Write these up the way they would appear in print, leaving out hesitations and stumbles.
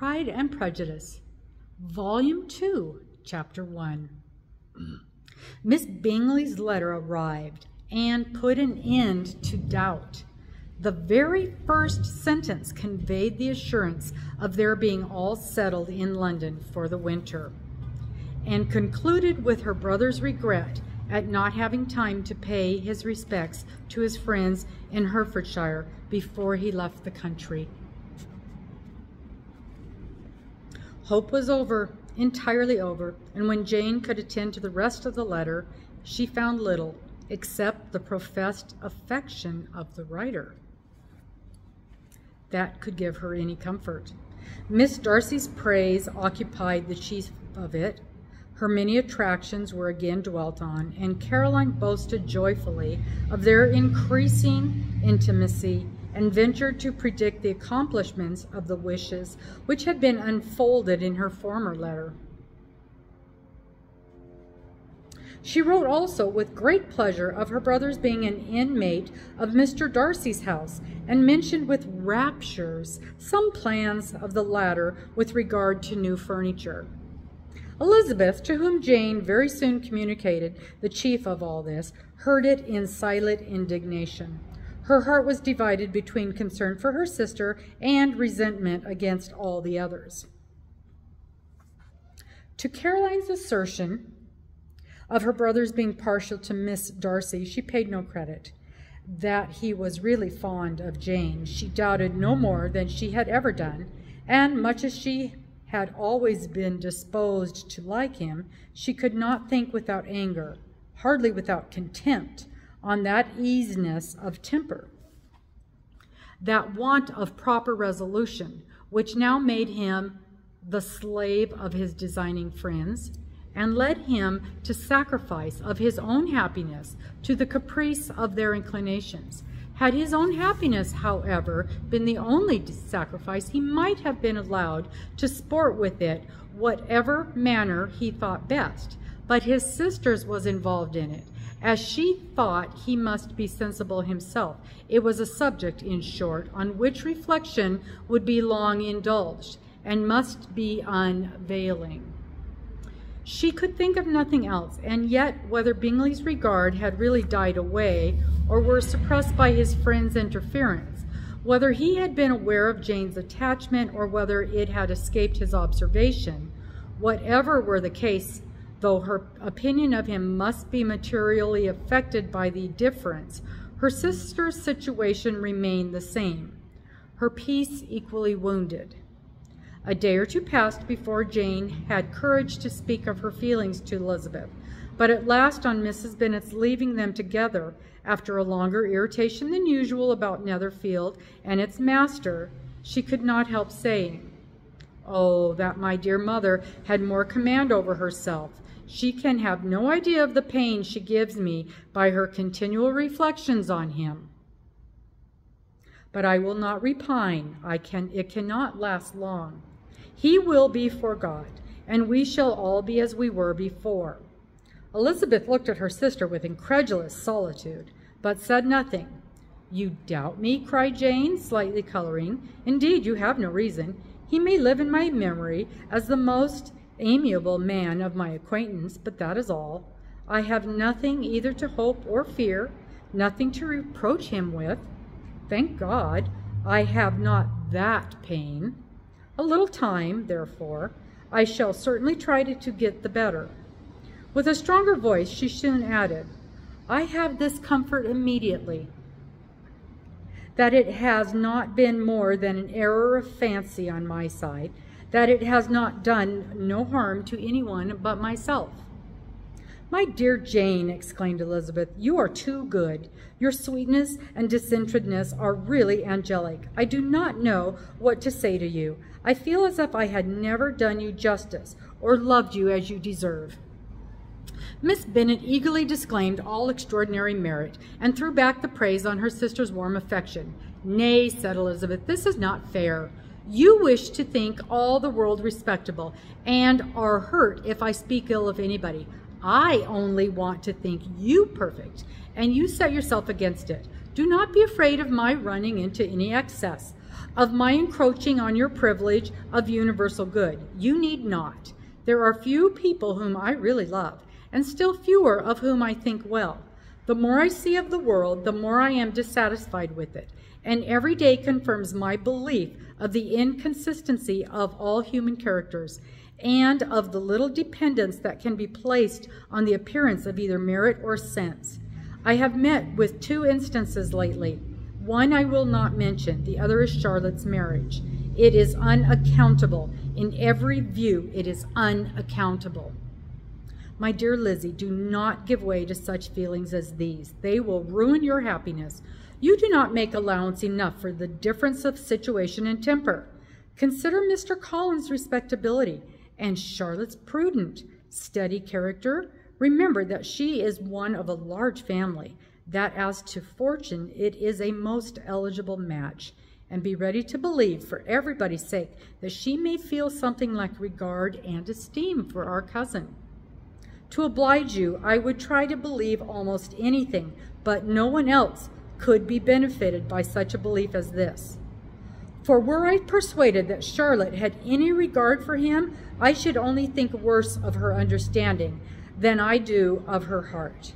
Pride and Prejudice, Volume 2, Chapter 1. Miss Bingley's letter arrived and put an end to doubt. The very first sentence conveyed the assurance of their being all settled in London for the winter, and concluded with her brother's regret at not having time to pay his respects to his friends in Herefordshire before he left the country. Hope was over, entirely over, and when Jane could attend to the rest of the letter, she found little except the professed affection of the writer that could give her any comfort. Miss Darcy's praise occupied the chief of it. Her many attractions were again dwelt on, and Caroline boasted joyfully of their increasing intimacy and ventured to predict the accomplishments of the wishes which had been unfolded in her former letter. She wrote also with great pleasure of her brother's being an inmate of Mr. Darcy's house, and mentioned with raptures some plans of the latter with regard to new furniture. Elizabeth, to whom Jane very soon communicated the chief of all this, heard it in silent indignation. Her heart was divided between concern for her sister and resentment against all the others. To Caroline's assertion of her brother's being partial to Miss Darcy, she paid no credit. That he was really fond of Jane, she doubted no more than she had ever done, and much as she had always been disposed to like him, she could not think without anger, hardly without contempt, on that easiness of temper, that want of proper resolution, which now made him the slave of his designing friends, and led him to sacrifice of his own happiness to the caprice of their inclinations. Had his own happiness, however, been the only sacrifice, he might have been allowed to sport with it whatever manner he thought best, but his sister's was involved in it, as she thought he must be sensible himself. It was a subject, in short, on which reflection would be long indulged, and must be unavailing. She could think of nothing else, and yet whether Bingley's regard had really died away, or were suppressed by his friend's interference, whether he had been aware of Jane's attachment, or whether it had escaped his observation, whatever were the case, though her opinion of him must be materially affected by the difference, her sister's situation remained the same, her peace equally wounded. A day or two passed before Jane had courage to speak of her feelings to Elizabeth, but at last, on Mrs. Bennet's leaving them together, after a longer irritation than usual about Netherfield and its master, she could not help saying, "Oh, that my dear mother had more command over herself. She can have no idea of the pain she gives me by her continual reflections on him. But I will not repine. It cannot last long. He will be forgot, and we shall all be as we were before." Elizabeth looked at her sister with incredulous solicitude, but said nothing. "You doubt me?" cried Jane, slightly coloring. "Indeed, you have no reason. He may live in my memory as the most amiable man of my acquaintance, but that is all. I have nothing either to hope or fear, nothing to reproach him with. Thank God, I have not that pain. A little time, therefore, I shall certainly try to get the better." With a stronger voice, she soon added, "I have this comfort immediately, that it has not been more than an error of fancy on my side, that it has not done no harm to anyone but myself." "My dear Jane," exclaimed Elizabeth, "you are too good. Your sweetness and disinterestedness are really angelic. I do not know what to say to you. I feel as if I had never done you justice or loved you as you deserve." Miss Bennet eagerly disclaimed all extraordinary merit, and threw back the praise on her sister's warm affection. "Nay," said Elizabeth, "this is not fair. You wish to think all the world respectable, and are hurt if I speak ill of anybody. I only want to think you perfect, and you set yourself against it. Do not be afraid of my running into any excess, of my encroaching on your privilege of universal good. You need not. There are few people whom I really love, and still fewer of whom I think well. The more I see of the world, the more I am dissatisfied with it, and every day confirms my belief of the inconsistency of all human characters, and of the little dependence that can be placed on the appearance of either merit or sense. I have met with 2 instances lately. One I will not mention, the other is Charlotte's marriage. It is unaccountable. In every view, it is unaccountable. My dear Lizzy, do not give way to such feelings as these. They will ruin your happiness. You do not make allowance enough for the difference of situation and temper. Consider Mr. Collins' respectability and Charlotte's prudent, steady character. Remember that she is one of a large family, that as to fortune, it is a most eligible match, and be ready to believe, for everybody's sake, that she may feel something like regard and esteem for our cousin. To oblige you, I would try to believe almost anything, but no one else could be benefited by such a belief as this. For were I persuaded that Charlotte had any regard for him, I should only think worse of her understanding than I do of her heart.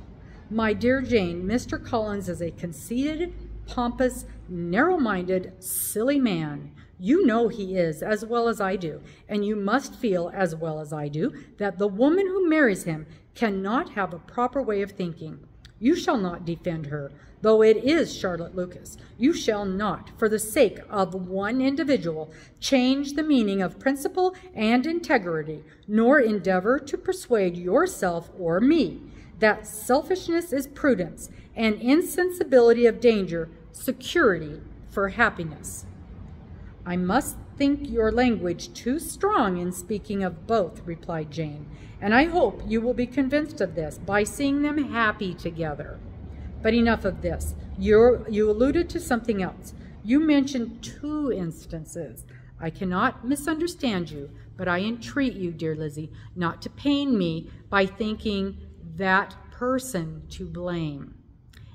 My dear Jane, Mr. Collins is a conceited, pompous, narrow-minded, silly man. You know he is, as well as I do, and you must feel, as well as I do, that the woman who marries him cannot have a proper way of thinking. You shall not defend her, though it is Charlotte Lucas. You shall not, for the sake of one individual, change the meaning of principle and integrity, nor endeavor to persuade yourself or me that selfishness is prudence, and insensibility of danger security for happiness. I must think your language too strong in speaking of both, replied Jane, and I hope you will be convinced of this by seeing them happy together. But enough of this. You alluded to something else. You mentioned 2 instances. I cannot misunderstand you, but I entreat you, dear Lizzy, not to pain me by thinking that person to blame,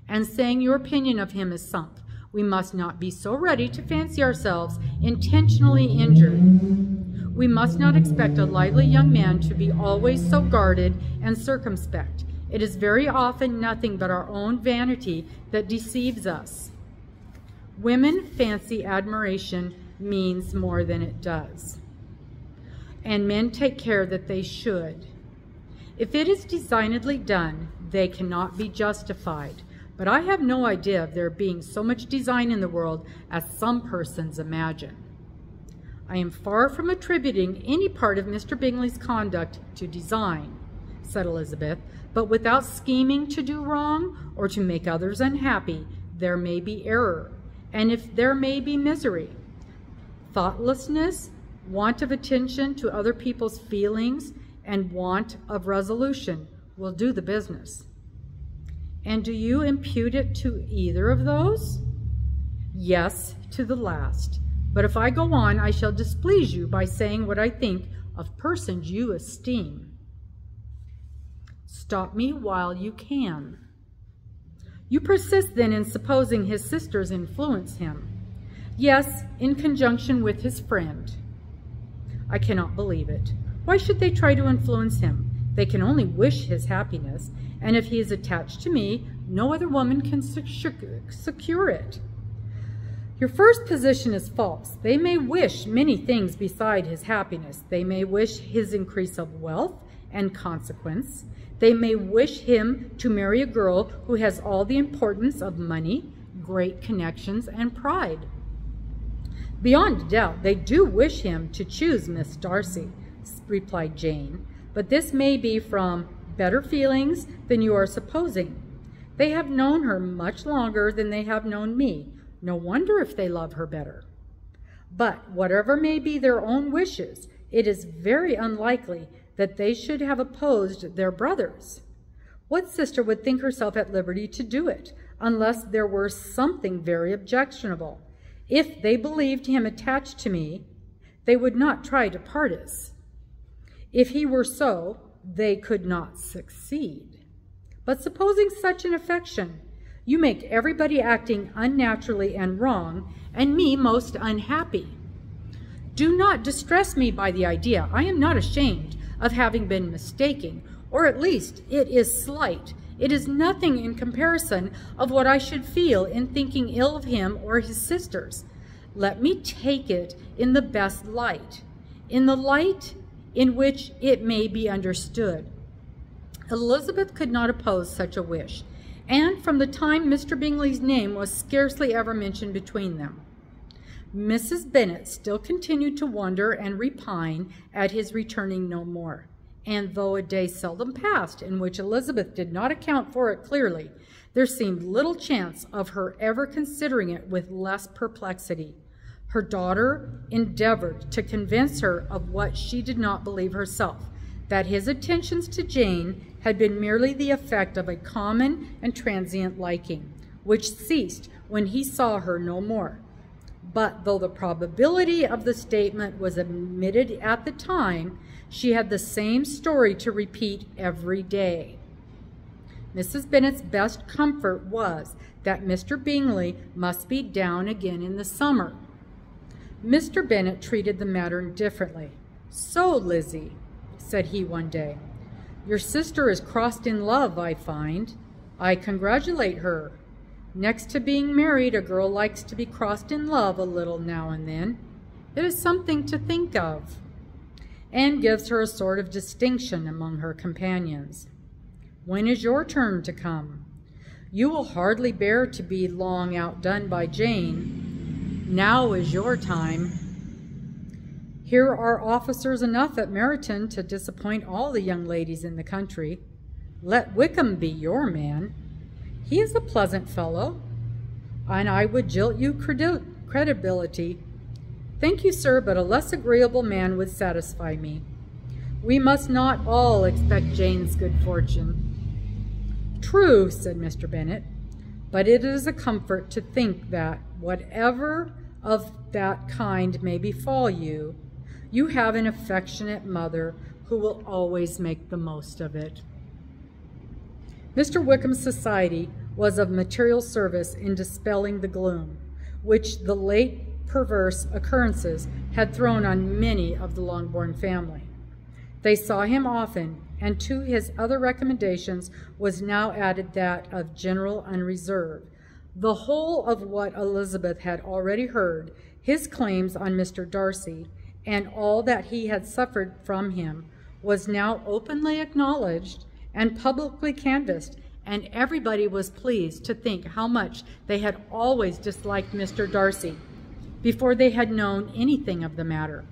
and saying your opinion of him is sunk. We must not be so ready to fancy ourselves intentionally injured. We must not expect a lively young man to be always so guarded and circumspect. It is very often nothing but our own vanity that deceives us. Women fancy admiration means more than it does, and men take care that they should. If it is designedly done, they cannot be justified. But I have no idea of there being so much design in the world as some persons imagine. I am far from attributing any part of Mr. Bingley's conduct to design, said Elizabeth, but without scheming to do wrong or to make others unhappy, there may be error, and if there may be misery. Thoughtlessness, want of attention to other people's feelings, and want of resolution will do the business. And do you impute it to either of those? Yes, to the last. But if I go on, I shall displease you by saying what I think of persons you esteem. Stop me while you can. You persist then in supposing his sisters influence him. Yes, in conjunction with his friend. I cannot believe it. Why should they try to influence him? They can only wish his happiness, and if he is attached to me, no other woman can secure it. Your first position is false. They may wish many things beside his happiness. They may wish his increase of wealth and consequence. They may wish him to marry a girl who has all the importance of money, great connections, and pride. Beyond doubt, they do wish him to choose Miss Darcy, replied Jane, but this may be from better feelings than you are supposing. They have known her much longer than they have known me. No wonder if they love her better. But whatever may be their own wishes, it is very unlikely that they should have opposed their brothers. What sister would think herself at liberty to do it, unless there were something very objectionable? If they believed him attached to me, they would not try to part us. If he were so, they could not succeed. But supposing such an affection, You make everybody acting unnaturally and wrong, and me most unhappy. Do not distress me by the idea. I am not ashamed of having been mistaken, or at least it is slight. It is nothing in comparison of what I should feel in thinking ill of him or his sisters. Let me take it in the best light, in the light in which it may be understood. Elizabeth could not oppose such a wish, and from the time Mr. Bingley's name was scarcely ever mentioned between them. Mrs. Bennet still continued to wonder and repine at his returning no more, and though a day seldom passed in which Elizabeth did not account for it clearly, there seemed little chance of her ever considering it with less perplexity. Her daughter endeavored to convince her of what she did not believe herself, that his attentions to Jane had been merely the effect of a common and transient liking, which ceased when he saw her no more. But though the probability of the statement was admitted at the time, she had the same story to repeat every day. Mrs. Bennet's best comfort was that Mr. Bingley must be down again in the summer. Mr. Bennet treated the matter differently. "So, Lizzy," said he one day, "your sister is crossed in love, I find. I congratulate her. Next to being married, a girl likes to be crossed in love a little now and then. It is something to think of, and gives her a sort of distinction among her companions. When is your turn to come? You will hardly bear to be long outdone by Jane. Now is your time. Here are officers enough at Meryton to disappoint all the young ladies in the country. Let Wickham be your man. He is a pleasant fellow, and I would jilt you credibility. Thank you, sir, but a less agreeable man would satisfy me. We must not all expect Jane's good fortune." "True," said Mr. Bennet, "but it is a comfort to think that, whatever of that kind may befall you, you have an affectionate mother who will always make the most of it." Mr. Wickham's society was of material service in dispelling the gloom which the late perverse occurrences had thrown on many of the Longbourn family. They saw him often, and to his other recommendations was now added that of general unreserve. The whole of what Elizabeth had already heard, his claims on Mr. Darcy, and all that he had suffered from him, was now openly acknowledged and publicly canvassed, and everybody was pleased to think how much they had always disliked Mr. Darcy before they had known anything of the matter.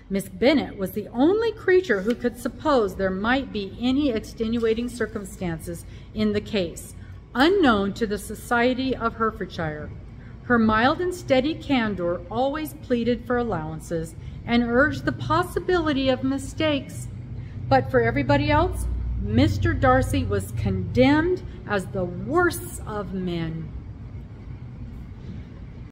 Miss Bennet was the only creature who could suppose there might be any extenuating circumstances in the case, unknown to the society of Herefordshire. Her mild and steady candor always pleaded for allowances and urged the possibility of mistakes. But for everybody else, Mr. Darcy was condemned as the worst of men.